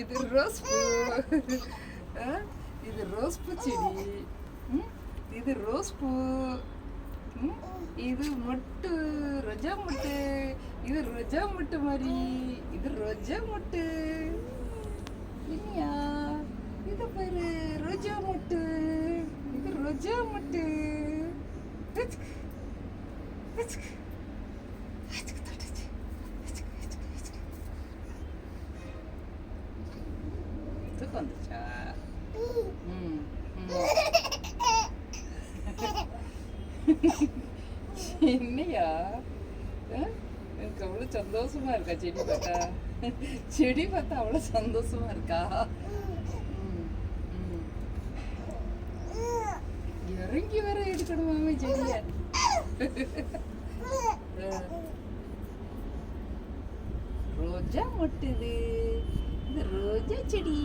இது ரோஸ் பூ. இது ரோஸ் பூ செடி. இது ரோஸ் பூ. இது மொட்டு, ரோஜா மொட்டு. இது ரோஜா மொட்டு மாதிரி. இது ரோஜா மொட்டு. இனியா இது பாரு ரோஜா மொட்டு. இது ரோஜா மொட்டு. தூக்கம் வந்துச்சா? என்னையா எனக்கு அவ்வளோ சந்தோஷமா இருக்கா செடி பார்த்தா? செடி பார்த்தா அவ்வளோ சந்தோஷமா இருக்கா? இறங்கி வர எடுக்கணுமாமே செடிய. ரோஜா மொட்டுது. இது ரோஜா செடி.